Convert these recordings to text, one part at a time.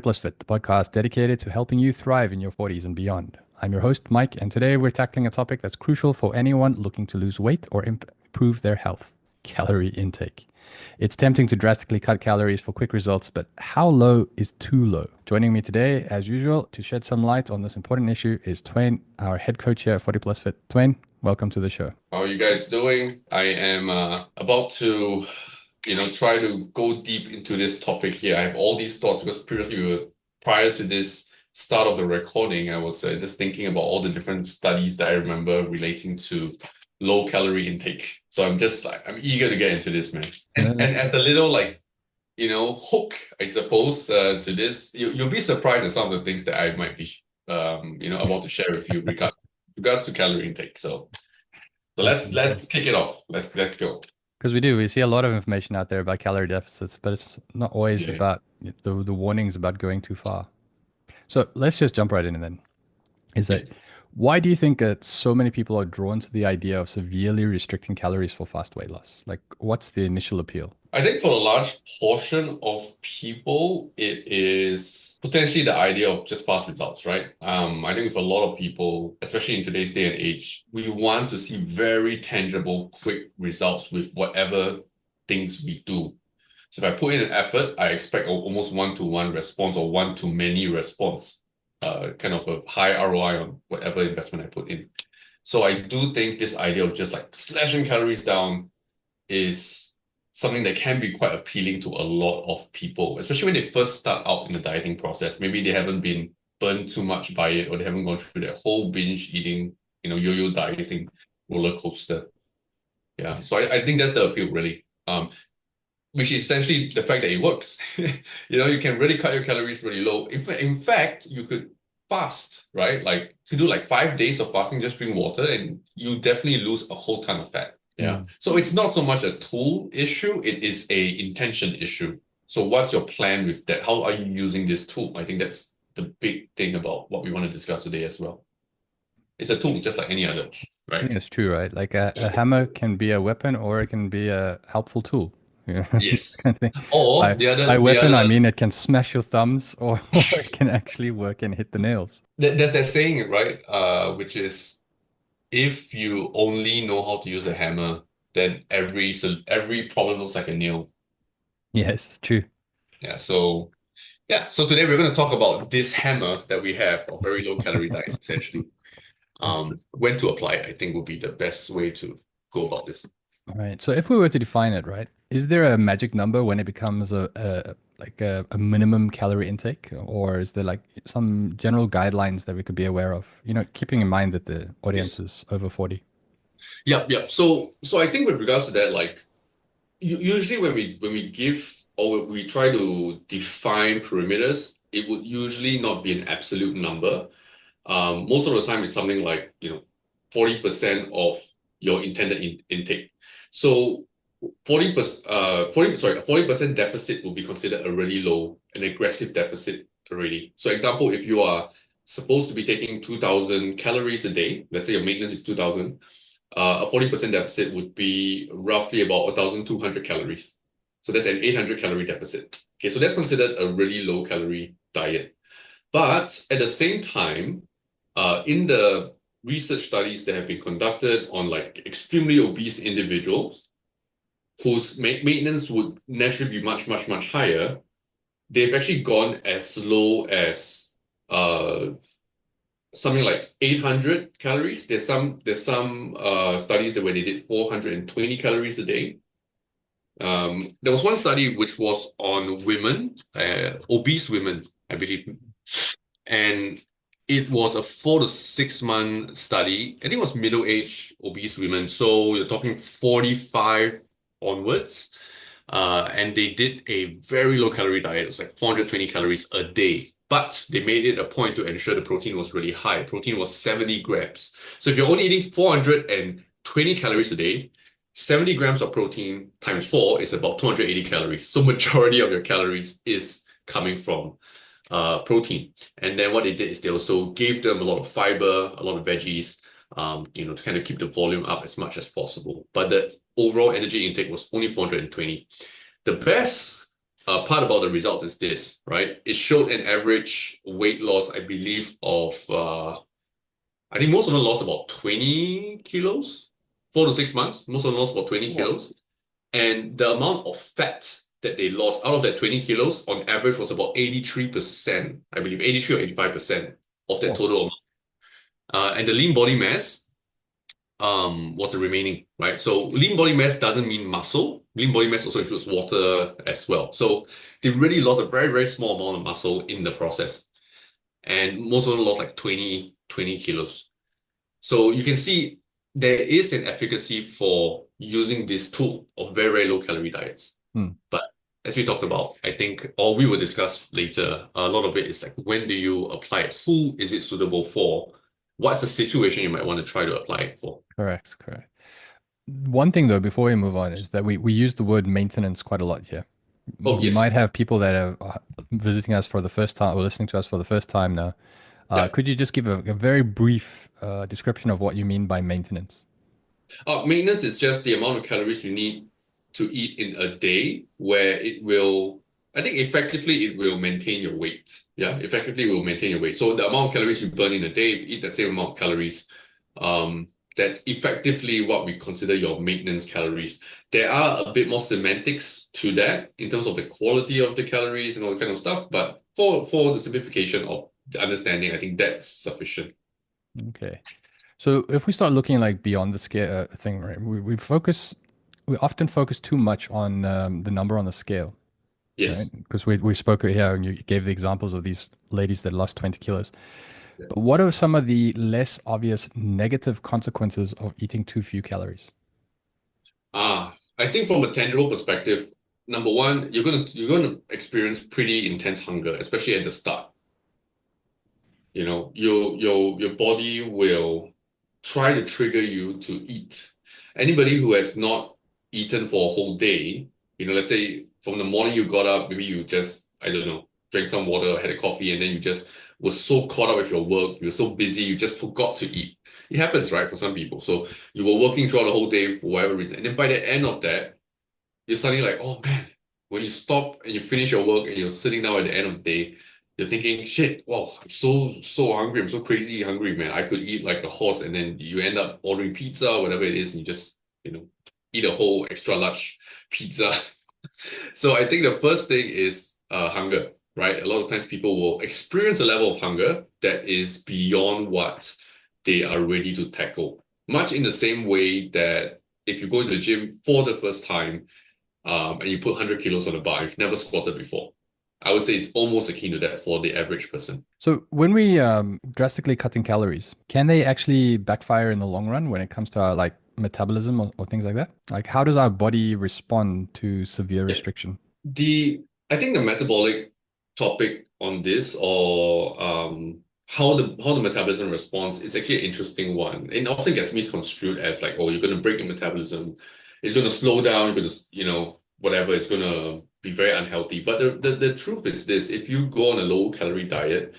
Plus Fit, the podcast dedicated to helping you thrive in your 40s and beyond. I'm your host, Mike, and today we're tackling a topic that's crucial for anyone looking to lose weight or improve their health: calorie intake. It's tempting to drastically cut calories for quick results, but how low is too low? Joining me today, as usual, to shed some light on this important issue is Twain, our head coach here at 40 Plus Fit. Twain, welcome to the show. How are you guys doing? I am about to, try to go deep into this topic here. I have all these thoughts because prior to this start of the recording, I was just thinking about all the different studies that I remember relating to low calorie intake. So I'm eager to get into this, man. And as a little hook, I suppose, to this, you'll be surprised at some of the things that I might be, about to share with you regards to calorie intake. So let's kick it off. Let's go. Because we see a lot of information out there about calorie deficits, but it's not always Yeah. about the warnings about going too far. So let's just jump right in and then. Is Yeah. that why do you think that so many people are drawn to the idea of severely restricting calories for fast weight loss? Like, what's the initial appeal? I think for a large portion of people, it is potentially the idea of just fast results, right? I think for a lot of people, especially in today's day and age, we want to see very tangible, quick results with whatever things we do. So if I put in an effort, I expect almost one-to-one response or one-to-many response, kind of a high ROI on whatever investment I put in. So I do think this idea of just like slashing calories down is something that can be quite appealing to a lot of people, especially when they first start out in the dieting process. Maybe they haven't been burned too much by it, or they haven't gone through that whole binge eating, yo-yo dieting roller coaster. Yeah. So I think that's the appeal, really. Which is essentially the fact that it works. You can really cut your calories really low. In fact, you could fast, right? Like to do like 5 days of fasting, just drink water, and you definitely lose a whole ton of fat. Yeah. Mm. So it's not so much a tool issue, it is a intention issue. So what's your plan with that? How are you using this tool? I think that's the big thing about what we want to discuss today as well. It's a tool just like any other, I think right? it's true, right? Like a hammer can be a weapon or it can be a helpful tool. This Yes. kind of thing. Or By the by other the weapon, I other mean it can smash your thumbs or, or it can actually work and hit the nails. there's that saying, right? Which is if you only know how to use a hammer, then every problem looks like a nail. Yes, true. Yeah. So today we're going to talk about this hammer that we have of very low calorie diets, essentially. So, When to apply it, I think would be the best way to go about this. all right. So if we were to define it, right, is there a magic number when it becomes a minimum calorie intake, or is there like some general guidelines that we could be aware of? Keeping in mind that the audience Yes. is over 40. Yep. Yep. So I think with regards to that, like usually when we give or we try to define perimeters, it would usually not be an absolute number. Most of the time, it's something like 40% of your intended intake. So 40% deficit will be considered a really low, an aggressive deficit already. So example, if you are supposed to be taking 2,000 calories a day, let's say your maintenance is 2,000, a 40% deficit would be roughly about 1,200 calories. So that's an 800 calorie deficit. Okay, so that's considered a really low calorie diet. But at the same time, in the research studies that have been conducted on like extremely obese individuals whose maintenance would naturally be much, much, much higher, they've actually gone as low as uh, something like 800 calories. There's some studies that where they did 420 calories a day. There was one study which was on women, obese women, I believe, and it was a 4 to 6 month study. I think it was middle-aged obese women. So you're talking 45 onwards. And they did a very low calorie diet. It was like 420 calories a day. But they made it a point to ensure the protein was really high. Protein was 70 grams. So if you're only eating 420 calories a day, 70 grams of protein times 4 is about 280 calories. So majority of your calories is coming from protein. And then what they did is they also gave them a lot of fiber, a lot of veggies, to kind of keep the volume up as much as possible. But the overall energy intake was only 420. The best part about the results is this, right? It showed an average weight loss, I believe, of I think most of them lost about 20 kilos, 4 to 6 months. Most of them lost about 20 Whoa. kilos. And the amount of fat that they lost out of that 20 kilos on average was about 83%, I believe, 83 or 85% of that Whoa. total amount. And the lean body mass was the remaining, right? So lean body mass doesn't mean muscle. Lean body mass also includes water as well. So they really lost a very, very small amount of muscle in the process. And most of them lost like 20 kilos. So you can see there is an efficacy for using this tool of very, very low calorie diets. Hmm. But as we talked about, I think, or we will discuss later, a lot of it is like, when do you apply it? Who is it suitable for? What's the situation you might want to try to apply it for? Correct, correct. One thing though, before we move on, is that we use the word maintenance quite a lot here. Oh, We might yes. have people that are visiting us for the first time or listening to us for the first time now. Yeah. Could you just give a very brief description of what you mean by maintenance? Maintenance is just the amount of calories you need to eat in a day where it will, I think effectively it will maintain your weight. Yeah, effectively it will maintain your weight. So the amount of calories you burn in a day, if you eat the same amount of calories, that's effectively what we consider your maintenance calories. There are a bit more semantics to that in terms of the quality of the calories and all that kind of stuff, but for the simplification of the understanding, I think that's sufficient. Okay. So if we start looking like beyond the scale thing, right? We often focus too much on the number on the scale, right? Yes. Because we spoke here and you gave the examples of these ladies that lost 20 kilos. Yeah. But what are some of the less obvious negative consequences of eating too few calories? I think from a tangible perspective, number one, you're gonna experience pretty intense hunger, especially at the start. You know, your body will try to trigger you to eat. Anybody who has not eaten for a whole day, let's say from the morning you got up, maybe you just, I don't know, drank some water, had a coffee, and then you just were so caught up with your work, you were so busy, you just forgot to eat. It happens, right, for some people. So you were working throughout the whole day for whatever reason. And then by the end of that, you're suddenly like, oh man, when you stop and you finish your work and you're sitting down at the end of the day, you're thinking, shit, wow, I'm so hungry. I'm so crazy hungry, man. I could eat like a horse, and then you end up ordering pizza, whatever it is, and you just, eat a whole extra large pizza. So I think the first thing is hunger, right? A lot of times people will experience a level of hunger that is beyond what they are ready to tackle. Much in the same way that if you go to the gym for the first time, and you put 100 kilos on the bar, you've never squatted before. I would say it's almost akin to that for the average person. So when we drastically cutting calories, can they actually backfire in the long run when it comes to our like metabolism or things like that? Like how does our body respond to severe Yeah. restriction? The I think the metabolic topic on this, or how the metabolism responds, is actually an interesting one. It often gets misconstrued as like, oh, you're going to break your metabolism, it's going to slow down, you're going to, whatever, it's going to be very unhealthy. But the truth is this: if you go on a low calorie diet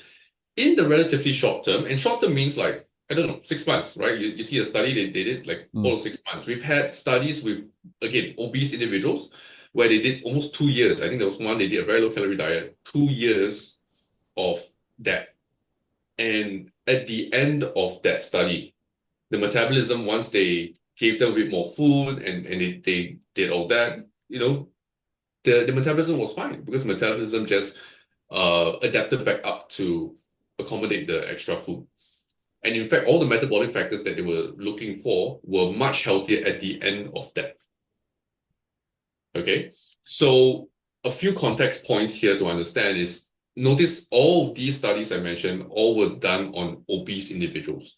in the relatively short term, and short term means like, I don't know, 6 months, right? You see a study they did like Mm. 4 to 6 months. We've had studies with, again, obese individuals where they did almost 2 years. I think there was one, they did a very low calorie diet, 2 years of that. And at the end of that study, the metabolism, once they gave them a bit more food and they did all that, the metabolism was fine, because metabolism just adapted back up to accommodate the extra food. And in fact, all the metabolic factors that they were looking for were much healthier at the end of that. Okay. So a few context points here to understand is, notice all of these studies I mentioned all were done on obese individuals.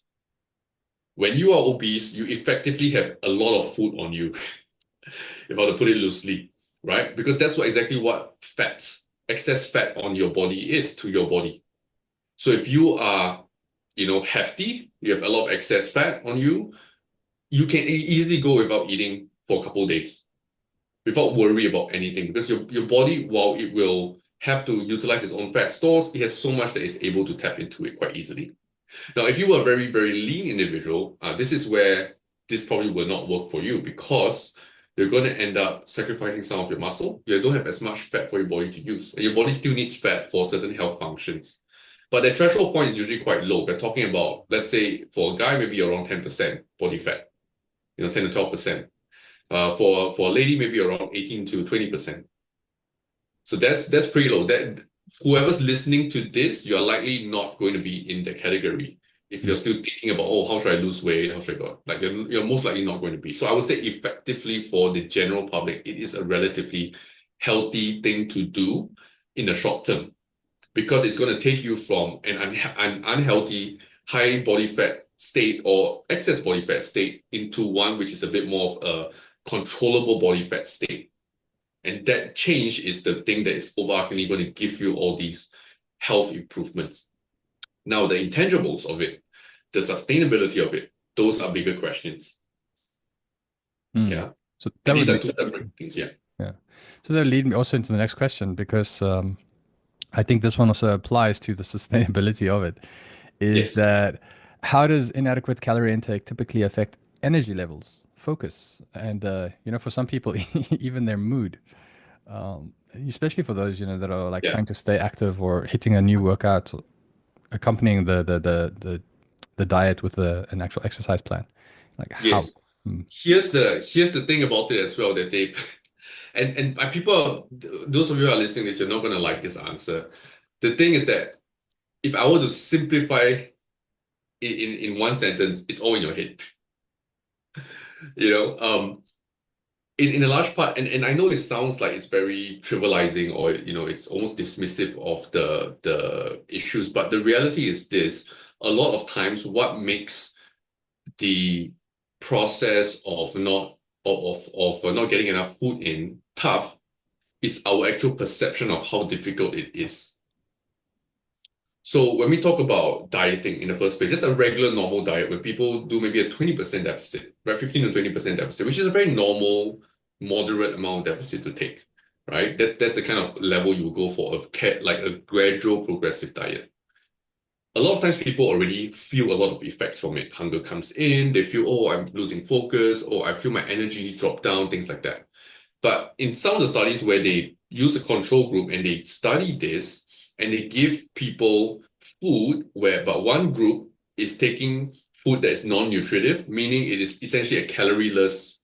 When you are obese, you effectively have a lot of food on you, if I were to put it loosely, right? Because that's exactly what excess fat on your body is to your body. So if you are, hefty, you have a lot of excess fat on you, you can easily go without eating for a couple of days without worry about anything, because your body, while it will have to utilize its own fat stores, it has so much that it's able to tap into it quite easily. Now, if you were a very, very lean individual, this is where this probably will not work for you, because you're going to end up sacrificing some of your muscle. You don't have as much fat for your body to use. And your body still needs fat for certain health functions. But the threshold point is usually quite low. We're talking about, let's say, for a guy, maybe around 10% body fat, 10 to 12%. For a lady, maybe around 18 to 20%. So that's pretty low. That whoever's listening to this, you're likely not going to be in that category. If you're still thinking about, oh, how should I lose weight? How should I go? Like you're most likely not going to be. So I would say effectively for the general public, it is a relatively healthy thing to do in the short term because it's going to take you from an unhealthy high body fat state or excess body fat state into one which is a bit more of a controllable body fat state. And that change is the thing that is overarchingly going to give you all these health improvements. Now, the intangibles of it, the sustainability of it, those are bigger questions. Yeah. So and these are two separate things. Yeah. Yeah. So that lead me also into the next question because I think this one also applies to the sustainability of it. Is Yes. that how does inadequate calorie intake typically affect energy levels, focus, and for some people even their mood, especially for those that are like Yeah. trying to stay active or hitting a new workout, accompanying the diet with an actual exercise plan. Like how? Yes. Here's the thing about it as well that they and people, those of you who are listening to this, you're not going to like this answer. The thing is that if I were to simplify in one sentence, it's all in your head. In a large part, and I know it sounds like it's very trivializing or it's almost dismissive of the issues, but the reality is this: a lot of times, what makes the process of not getting enough food in tough is our actual perception of how difficult it is. So when we talk about dieting in the first place, just a regular normal diet where people do maybe a 20% deficit, right? 15 to 20% deficit, which is a very normal, moderate amount of deficit to take, right? That's the kind of level you go for like a gradual progressive diet. A lot of times people already feel a lot of effects from it. Hunger comes in, they feel, oh, I'm losing focus, or I feel my energy drop down, things like that. But in some of the studies where they use a control group and they study this and they give people food but one group is taking food that is non-nutritive, meaning it is essentially a calorie-less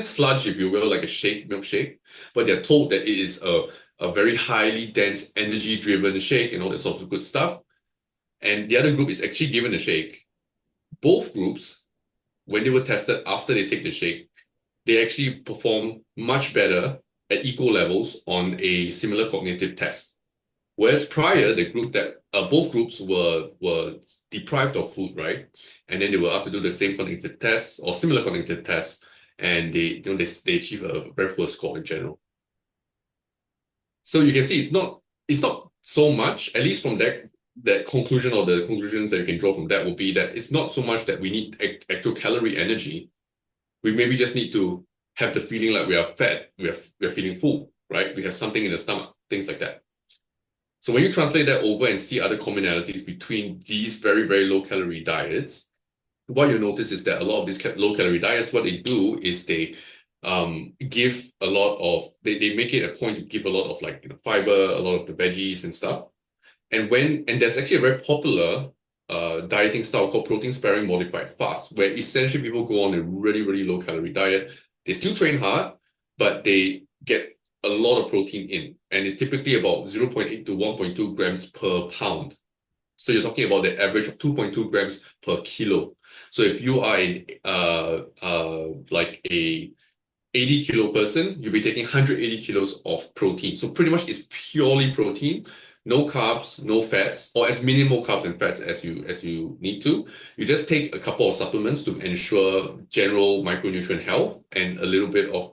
sludge, if you will, like a milkshake. But they're told that it is a very highly dense, energy-driven shake and all that sorts of good stuff. And the other group is actually given a shake. Both groups, when they were tested after they take the shake, they actually perform much better at equal levels on a similar cognitive test. Whereas prior, both groups were deprived of food, right? And then they were asked to do the same cognitive tests or similar cognitive tests, and they achieve a very poor score in general. So you can see it's not so much, at least from that conclusion or the conclusions that you can draw from that will be that it's not so much that we need actual calorie energy. We maybe just need to have the feeling like we are fed, we are feeling full, right? We have something in the stomach, things like that. So when you translate that over and see other commonalities between these very, very low calorie diets, what you notice is that a lot of these low calorie diets, what they do is they give a lot of, they make it a point to give a lot of like fiber, a lot of the veggies and stuff. And there's actually a very popular dieting style called protein sparing modified fast, where essentially people go on a really, really low calorie diet. They still train hard, but they get a lot of protein in, and it's typically about 0.8 to 1.2 grams per pound. So you're talking about the average of 2.2 grams per kilo. So if you are like a 80 kilo person, you'll be taking 180 kilos of protein. So pretty much it's purely protein, no carbs, no fats, or as minimal carbs and fats as you need to. You just take a couple of supplements to ensure general micronutrient health and a little bit of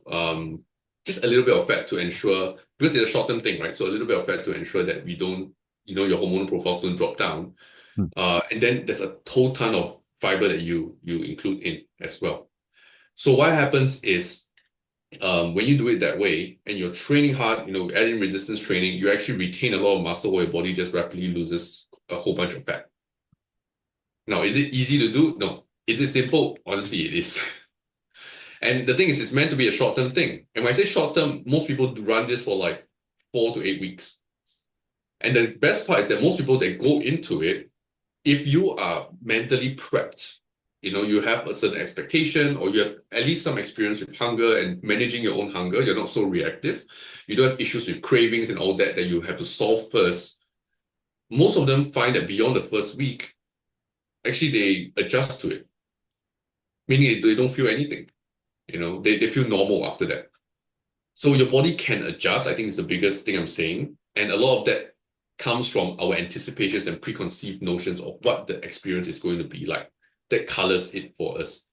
just a little bit of fat to ensure, because it's a short-term thing, right? So a little bit of fat to ensure that we don't, your hormonal profiles don't drop down. And then there's a whole ton of fiber that you include in as well. So what happens is when you do it that way and you're training hard, adding resistance training, you actually retain a lot of muscle where your body just rapidly loses a whole bunch of fat. Now, is it easy to do? No. Is it simple? Honestly, it is. And the thing is, it's meant to be a short-term thing. And when I say short-term, most people run this for like 4 to 8 weeks. And the best part is that most people that go into it, if you are mentally prepped, you have a certain expectation, or you have at least some experience with hunger and managing your own hunger, you're not so reactive, you don't have issues with cravings and all that you have to solve first. Most of them find that beyond the first week, actually they adjust to it, meaning they don't feel anything. They feel normal after that. So your body can adjust, I think is the biggest thing I'm saying. And a lot of that comes from our anticipations and preconceived notions of what the experience is going to be like. That colors it for us.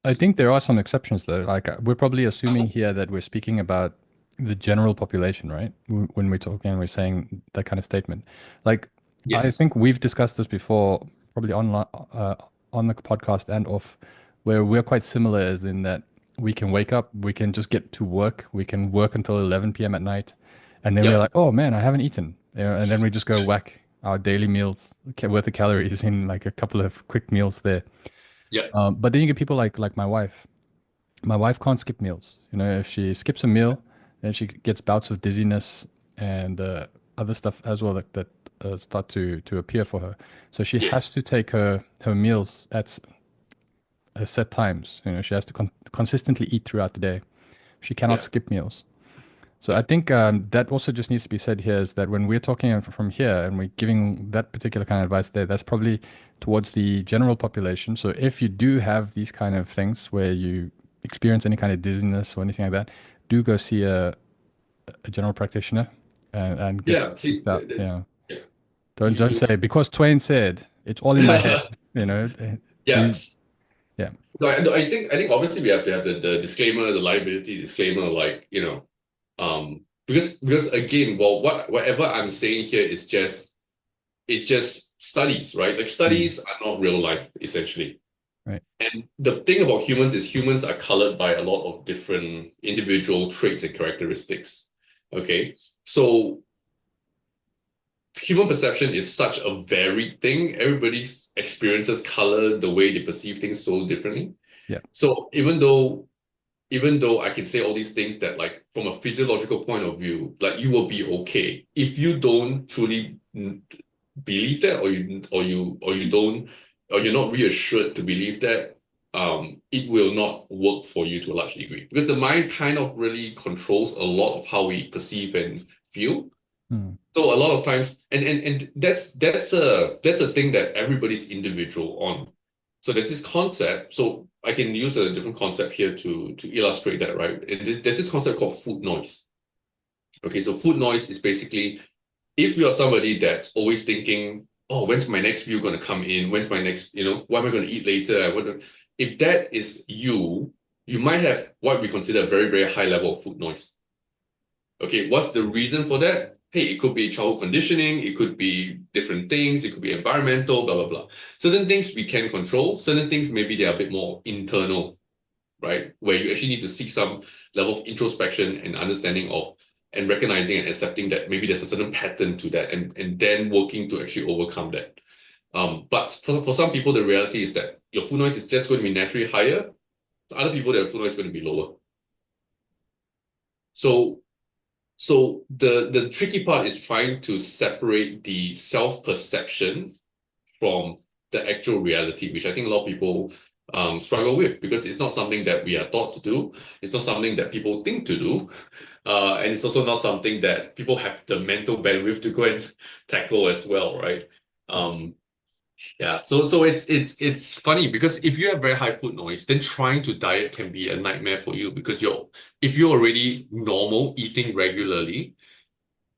I think there are some exceptions though. Like we're probably assuming Uh, here that we're speaking about the general population, right? When we're talking and we're saying that kind of statement. Like I yes. think we've discussed this before, probably on the podcast and off, where we're quite similar as in that we can wake up, we can just get to work, we can work until 11 p.m. at night, and then we're Yep. like, oh man, I haven't eaten. And then we just go whack our daily meals worth of calories in like a couple of quick meals there. Yep. But then you get people like my wife. My wife can't skip meals. If she skips a meal, then she gets bouts of dizziness and other stuff as well that start to appear for her. So she has Yes. to take her meals at set times. She has to consistently eat throughout the day. She cannot Yeah. skip meals. So I think that also just needs to be said here is that when we're talking from here and we're giving that particular kind of advice there, that's probably towards the general population. So if you do have these kind of things where you experience any kind of dizziness or anything like that, do go see a general practitioner and get Yeah. See, checked out. yeah. Don't You, say because Twain said it's all in my head. yeah. Do yeah. No, I think obviously we have to have the disclaimer, the liability disclaimer, like, because again, well, whatever I'm saying here is just it's just studies, right? Like Mm, studies are not real life, essentially. right. And the thing about humans is humans are colored by a lot of different individual traits and characteristics. Okay. So human perception is such a varied thing. Everybody's experiences color the way they perceive things so differently. Yeah. So even though I can say all these things that like from a physiological point of view, like you will be okay. If you don't truly believe that, or you don't, or you're not reassured to believe that, it will not work for you to a large degree because the mind kind of really controls a lot of how we perceive and feel. Mm, So a lot of times, and that's a thing that everybody's individual on. So there's this concept. So I can use a different concept here to illustrate that, right? And there's this concept called food noise. Okay, so food noise is basically if you're somebody that's always thinking, oh, when's my next meal going to come in? When's my next, what am I going to eat later? If that is you, you might have what we consider a very, very high level of food noise. Okay, what's the reason for that? Hey, it could be childhood conditioning, it could be different things, it could be environmental, blah, blah, blah. Certain things we can control, certain things maybe they are a bit more internal, right? Where you actually need to seek some level of introspection and understanding of and recognizing and accepting that maybe there's a certain pattern to that and then working to actually overcome that. But for some people, the reality is that your food noise is just going to be naturally higher. For other people, their food noise is going to be lower. So So the tricky part is trying to separate the self-perception from the actual reality, which I think a lot of people struggle with because it's not something that we are taught to do. It's not something that people think to do. And it's also not something that people have the mental bandwidth to go and tackle as well, right? Um, yeah, so it's funny because if you have very high food noise, then trying to diet can be a nightmare for you because if you're already normal eating regularly,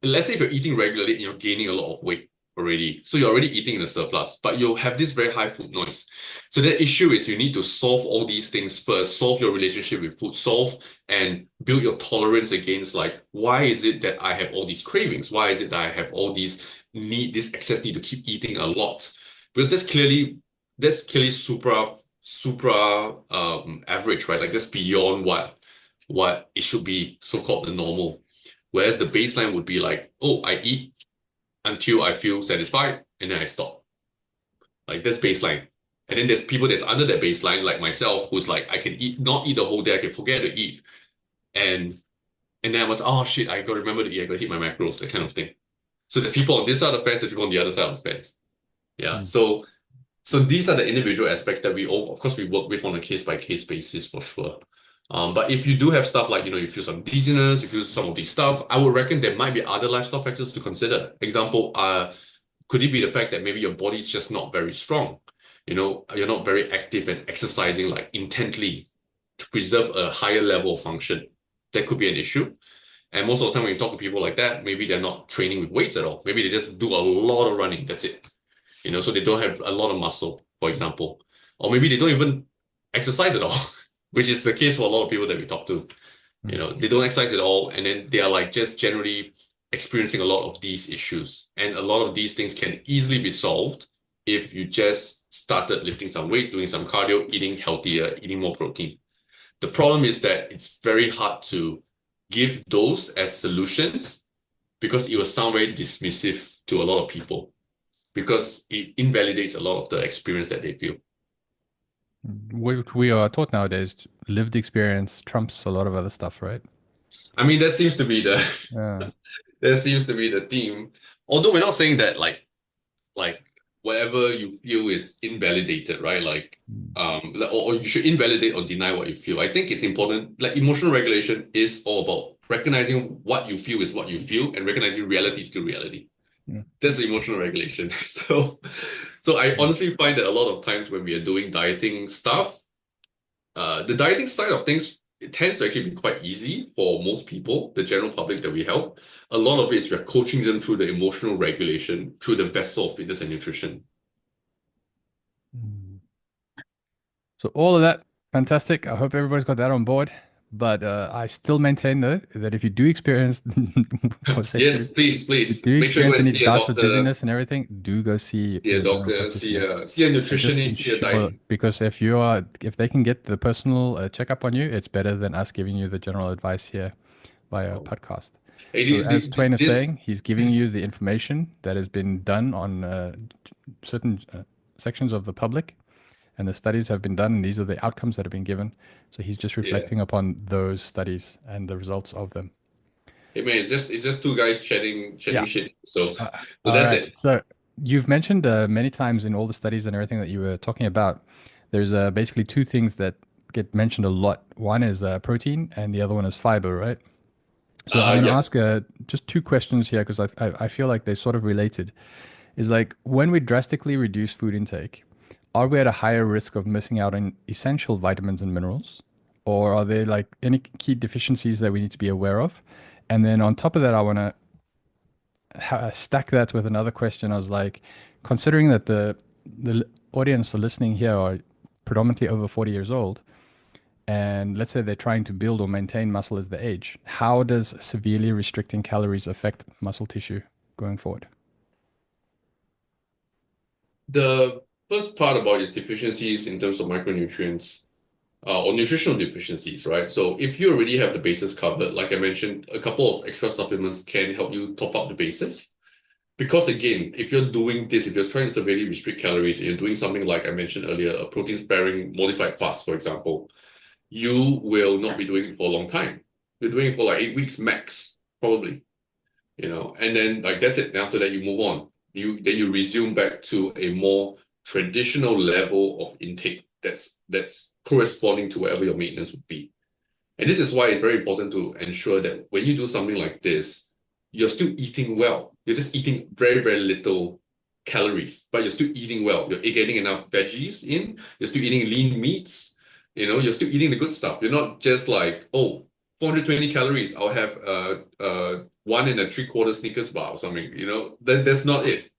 let's say if you're eating regularly and you're gaining a lot of weight already, so you're already eating in a surplus, but you'll have this very high food noise. So the issue is you need to solve all these things first, solve your relationship with food, solve and build your tolerance against like, why is it that I have all these cravings? Why is it that I have all these this excess need to keep eating a lot? Because that's clearly supra average, right? Like that's beyond what it should be so-called the normal. Whereas the baseline would be like, oh, I eat until I feel satisfied and then I stop. Like that's baseline. And then there's people that's under that baseline, like myself, who's like, I can eat, not eat the whole day, I can forget to eat. And then I was, oh shit, I gotta remember to eat, I gotta hit my macros, that kind of thing. So the people on this side of the fence, there's people on the other side of the fence. Yeah. Mm. So these are the individual aspects that we all, of course, we work with on a case by case basis for sure. But if you do have stuff like, you feel some dizziness, you feel some of these stuff, I would reckon there might be other lifestyle factors to consider. Example, could it be the fact that maybe your body's just not very strong? You're not very active and exercising like intently to preserve a higher level of function. That could be an issue. And most of the time when you talk to people like that, maybe they're not training with weights at all. Maybe they just do a lot of running. That's it. So they don't have a lot of muscle, for example. Or maybe they don't even exercise at all, which is the case for a lot of people that we talk to. They don't exercise at all, and then they are like just generally experiencing a lot of these issues. And a lot of these things can easily be solved if you just started lifting some weights, doing some cardio, eating healthier, eating more protein. The problem is that it's very hard to give those as solutions because it will sound very dismissive to a lot of people because it invalidates a lot of the experience that they feel. We are taught nowadays lived experience trumps a lot of other stuff, right? I mean, that seems to be the Yeah. that seems to be the theme. Although we're not saying that like whatever you feel is invalidated, right? Or you should invalidate or deny what you feel. I think it's important. Like emotional regulation is all about recognizing what you feel is what you feel and recognizing reality is still reality. Yeah. That's emotional regulation. So I Mm. honestly find that a lot of times when we are doing dieting stuff, the dieting side of things, it tends to actually be quite easy for most people, the general public that we help. A lot of it is we're coaching them through the emotional regulation, through the vessel of fitness and nutrition. Mm. So all of that, fantastic. I hope everybody's got that on board. But I still maintain though that if you do experience for Yes, safety, please, if you please do make sure you go experience and any see a bouts of doctor, dizziness and everything, do go see see a your general doctor, see practitioners. a And just nutritionist, see a ensure, diet. because if they can get the personal checkup on you, it's better than us giving you the general advice here via Oh. podcast. Hey, So as Twain is this, saying, he's giving you the information that has been done on certain sections of the public, and the studies have been done, and these are the outcomes that have been given. So he's just yeah. reflecting upon those studies and the results of them. Hey man, it's just two guys chatting Yeah. shit. So Uh, so all that's right. it. So you've mentioned many times in all the studies and everything that you were talking about, there's basically two things that get mentioned a lot. One is protein, and the other one is fiber, right? So I'm going to Yeah. ask just two questions here because I feel like they're sort of related. Is like when we drastically reduce food intake, are we at a higher risk of missing out on essential vitamins and minerals? Or are there like any key deficiencies that we need to be aware of? And then on top of that, I want to stack that with another question. I was like, considering that the audience are listening here are predominantly over 40 years old, and let's say they're trying to build or maintain muscle as they age, how does severely restricting calories affect muscle tissue going forward? The first part about is deficiencies in terms of micronutrients or nutritional deficiencies, right? So if you already have the bases covered, like I mentioned, a couple of extra supplements can help you top up the bases. Because again, if you're doing this, if you're trying to severely restrict calories, and you're doing something like I mentioned earlier, a protein sparing modified fast, for example, you will not be doing it for a long time. You're doing it for like 8 weeks max, probably. And then like that's it. And after that, you move on. You resume back to a more traditional level of intake that's corresponding to whatever your maintenance would be. And this is why it's very important to ensure that when you do something like this, you're still eating well. You're just eating very, very little calories, but you're still eating well. You're getting enough veggies in. You're still eating lean meats. You're still eating the good stuff. You're not just like, oh, 420 calories. I'll have 1 3/4 Snickers bar or something. That's not it.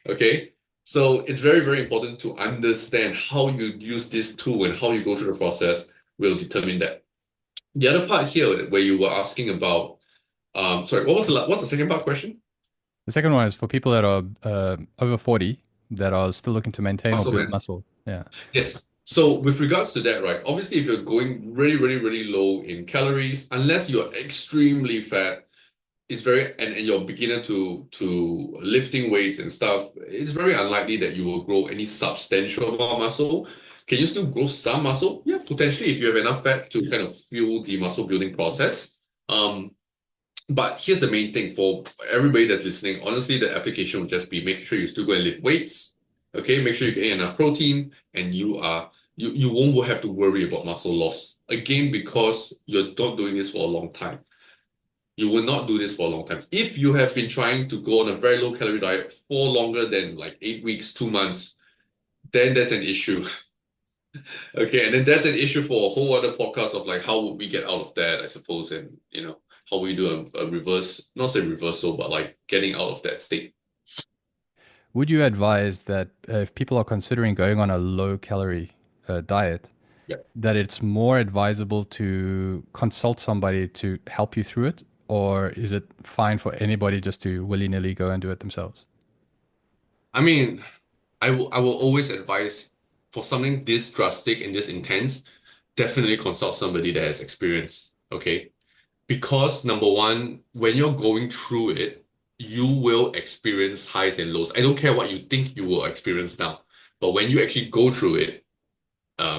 Okay. So it's very, very important to understand how you use this tool and how you go through the process will determine that. The other part here where you were asking about, sorry, what's the second part question? The second one is for people that are over 40 that are still looking to maintain or Muscle build mass. muscle. Yeah. Yes. So with regards to that, right? Obviously, if you're going really, really, really low in calories, unless you're extremely fat, and you're a beginner to lifting weights and stuff, it's very unlikely that you will grow any substantial amount of muscle. Can you still grow some muscle? Yeah, potentially if you have enough fat to kind of fuel the muscle building process. Um, but here's the main thing for everybody that's listening. Honestly, the application will just be making sure you still go and lift weights. Okay, make sure you get enough protein, and you won't have to worry about muscle loss. Again, because you're not doing this for a long time. You will not do this for a long time. If you have been trying to go on a very low calorie diet for longer than like 8 weeks, 2 months, then that's an issue. Okay, and then that's an issue for a whole other podcast of like how would we get out of that, I suppose, and how we do a reverse, not say reversal, but like getting out of that state. Would you advise that if people are considering going on a low calorie diet, Yeah. that it's more advisable to consult somebody to help you through it, or is it fine for anybody just to willy-nilly go and do it themselves? I mean, I will always advise for something this drastic and this intense, definitely consult somebody that has experience. Okay. Because number one, when you're going through it, you will experience highs and lows. I don't care what you think you will experience now, but when you actually go through it,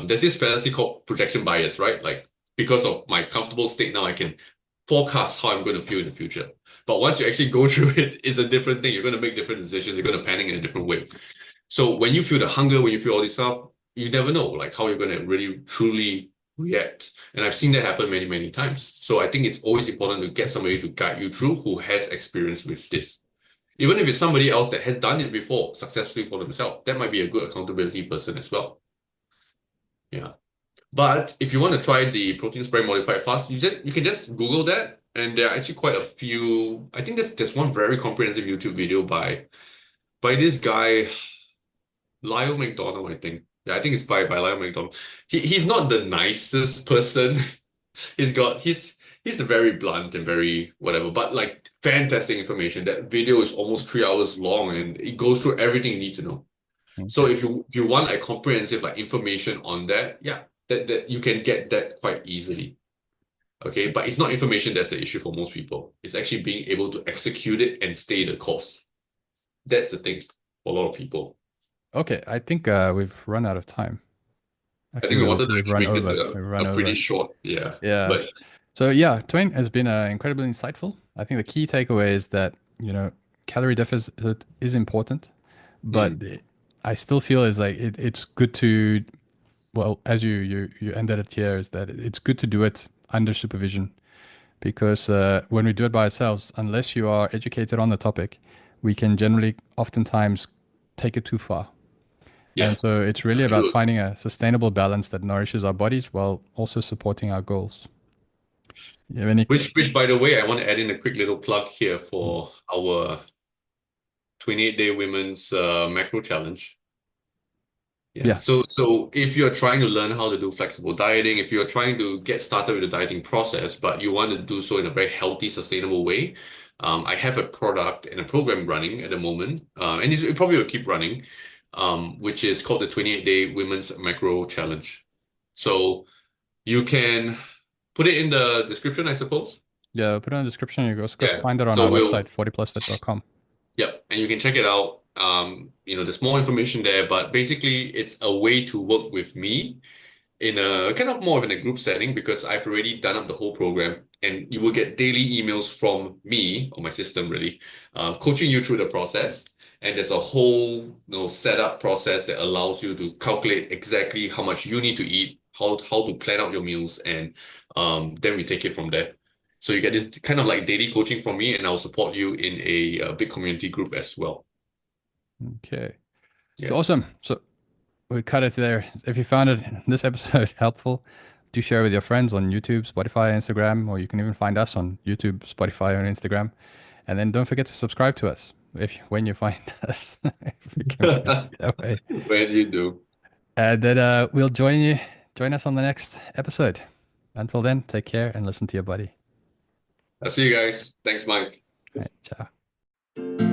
there's this fallacy called projection bias, right? Like because of my comfortable state now, I can forecast how I'm going to feel in the future. But once you actually go through it, it's a different thing. You're going to make different decisions. You're going to panic in a different way. So when you feel the hunger, when you feel all this stuff, you never know like how you're going to really truly react. And I've seen that happen many, many times. So I think it's always important to get somebody to guide you through who has experience with this. Even if it's somebody else that has done it before successfully for themselves, that might be a good accountability person as well. Yeah. But if you want to try the protein spray modified fast, you can just Google that. And there are actually quite a few. I think there's one very comprehensive YouTube video by this guy, Lyle McDonald, I think. Yeah, I think it's by Lyle McDonald. He's not the nicest person. He's very blunt and very whatever, but like fantastic information. That video is almost 3 hours long and it goes through everything you need to know. So Okay. if you want a comprehensive like information on that, yeah, that you can get that quite easily. Okay, but it's not information that's the issue for most people. It's actually being able to execute it and stay the course. That's the thing for a lot of people. Okay, I think we've run out of time. I Actually, think we wanted to we've actually run make this over. a, We've run a pretty over. short, yeah. Yeah. But So yeah, Twain has been incredibly insightful. I think the key takeaway is that, calorie deficit is important, but mm, I still feel is like it's good to, well, as you ended it here, is that it's good to do it under supervision because when we do it by ourselves, unless you are educated on the topic, we can generally oftentimes take it too far. yeah, And so it's really I about do agree. finding a sustainable balance that nourishes our bodies while also supporting our goals. You have any? Which by the way, I want to add in a quick little plug here for our 28-day women's macro challenge. Yeah. Yeah. So if you're trying to learn how to do flexible dieting, if you're trying to get started with the dieting process, but you want to do so in a very healthy, sustainable way, I have a product and a program running at the moment, and it probably will keep running, which is called the 28-day Women's Macro Challenge. So you can put it in the description, I suppose. Yeah, I'll put it in the description. You can also go Yeah. find it on So our website, we'll 40plusfit.com. Yep, and you can check it out. There's more information there, but basically it's a way to work with me in a kind of more of in a group setting because I've already done up the whole program and you will get daily emails from me or my system really, coaching you through the process. And there's a whole setup process that allows you to calculate exactly how much you need to eat, how to plan out your meals, and then we take it from there. So you get this kind of like daily coaching from me, and I'll support you in a big community group as well. Okay. So Yeah. awesome. So we cut it there. If you found this episode helpful, do share with your friends on YouTube, Spotify, Instagram, or you can even find us on YouTube, Spotify, and Instagram. And then don't forget to subscribe to us if when you find us, if we can put it that way. When you do. And then we'll join us on the next episode. Until then, take care and listen to your body. I'll see you guys. Thanks, Mike. All right, ciao.